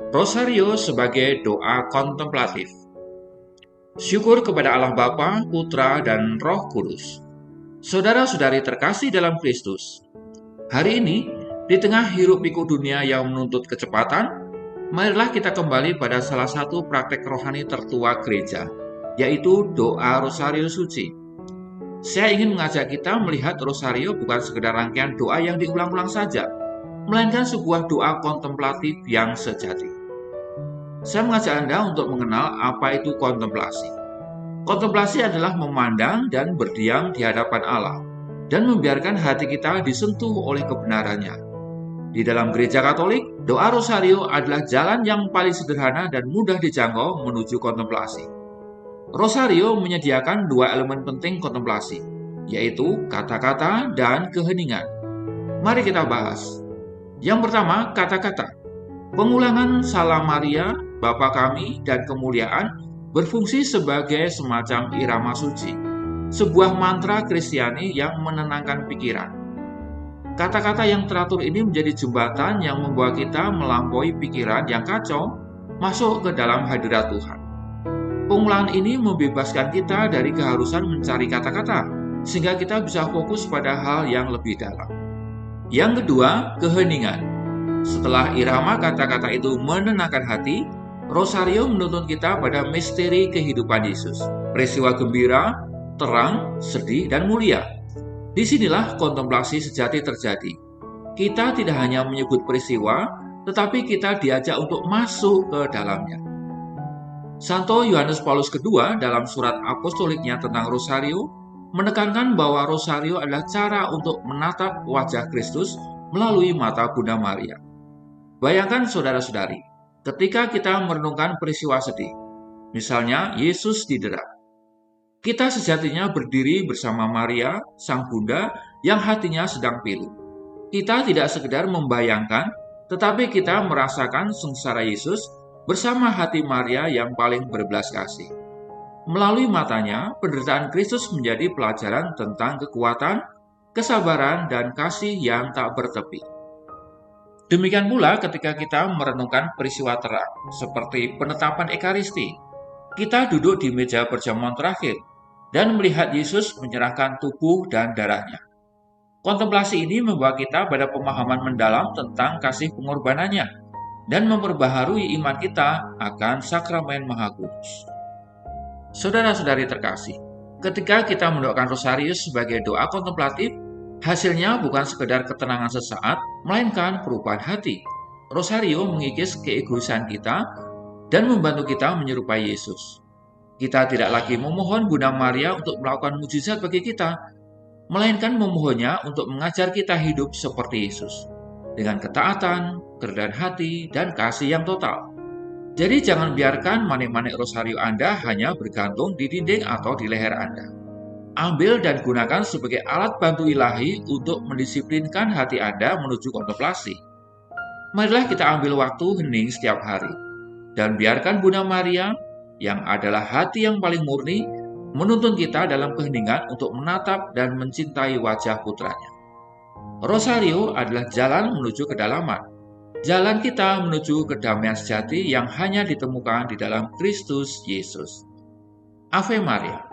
Rosario sebagai doa kontemplatif. Syukur kepada Allah Bapa, Putra, dan Roh Kudus. Saudara-saudari terkasih dalam Kristus, hari ini, di tengah hiruk-pikuk dunia yang menuntut kecepatan, marilah kita kembali pada salah satu praktek rohani tertua gereja, yaitu doa Rosario Suci. Saya ingin mengajak kita melihat Rosario bukan sekedar rangkaian doa yang diulang-ulang saja, melainkan sebuah doa kontemplatif yang sejati. Saya mengajak Anda untuk mengenal apa itu kontemplasi. Kontemplasi adalah memandang dan berdiam di hadapan Allah, dan membiarkan hati kita disentuh oleh kebenarannya. Di dalam gereja Katolik, doa Rosario adalah jalan yang paling sederhana dan mudah dijangkau menuju kontemplasi. Rosario menyediakan dua elemen penting kontemplasi, yaitu kata-kata dan keheningan. Mari kita bahas. Yang pertama, kata-kata. Pengulangan Salam Maria, Bapa kami, dan kemuliaan berfungsi sebagai semacam irama suci, sebuah mantra Kristiani yang menenangkan pikiran. Kata-kata yang teratur ini menjadi jembatan yang membawa kita melampaui pikiran yang kacau masuk ke dalam hadirat Tuhan. Pengulangan ini membebaskan kita dari keharusan mencari kata-kata, sehingga kita bisa fokus pada hal yang lebih dalam. Yang kedua, keheningan. Setelah irama kata-kata itu menenangkan hati, Rosario menuntun kita pada misteri kehidupan Yesus, peristiwa gembira, terang, sedih, dan mulia. Disinilah kontemplasi sejati terjadi. Kita tidak hanya menyebut peristiwa, tetapi kita diajak untuk masuk ke dalamnya. Santo Yohanes Paulus II dalam surat apostoliknya tentang Rosario menekankan bahwa Rosario adalah cara untuk menatap wajah Kristus melalui mata Bunda Maria. Bayangkan saudara-saudari, ketika kita merenungkan peristiwa sedih, misalnya Yesus didera, kita sejatinya berdiri bersama Maria, Sang Bunda, yang hatinya sedang pilu. Kita tidak sekedar membayangkan, tetapi kita merasakan sengsara Yesus bersama hati Maria yang paling berbelas kasih. Melalui matanya, penderitaan Kristus menjadi pelajaran tentang kekuatan, kesabaran, dan kasih yang tak bertepi. Demikian pula ketika kita merenungkan peristiwa terang, seperti penetapan Ekaristi. Kita duduk di meja perjamuan terakhir dan melihat Yesus menyerahkan tubuh dan darahnya. Kontemplasi ini membawa kita pada pemahaman mendalam tentang kasih pengorbanannya dan memperbaharui iman kita akan sakramen Maha Kudus. Saudara-saudari terkasih, ketika kita mendoakan Rosario sebagai doa kontemplatif, hasilnya bukan sekedar ketenangan sesaat, melainkan perubahan hati. Rosario mengikis keegoisan kita dan membantu kita menyerupai Yesus. Kita tidak lagi memohon Bunda Maria untuk melakukan mujizat bagi kita, melainkan memohonnya untuk mengajar kita hidup seperti Yesus, dengan ketaatan, kerendahan hati, dan kasih yang total. Jadi jangan biarkan manik-manik Rosario Anda hanya bergantung di dinding atau di leher Anda. Ambil dan gunakan sebagai alat bantu ilahi untuk mendisiplinkan hati Anda menuju kontemplasi. Marilah kita ambil waktu hening setiap hari, dan biarkan Bunda Maria, yang adalah hati yang paling murni, menuntun kita dalam keheningan untuk menatap dan mencintai wajah putranya. Rosario adalah jalan menuju kedalaman, jalan kita menuju kedamaian sejati yang hanya ditemukan di dalam Kristus Yesus. Ave Maria.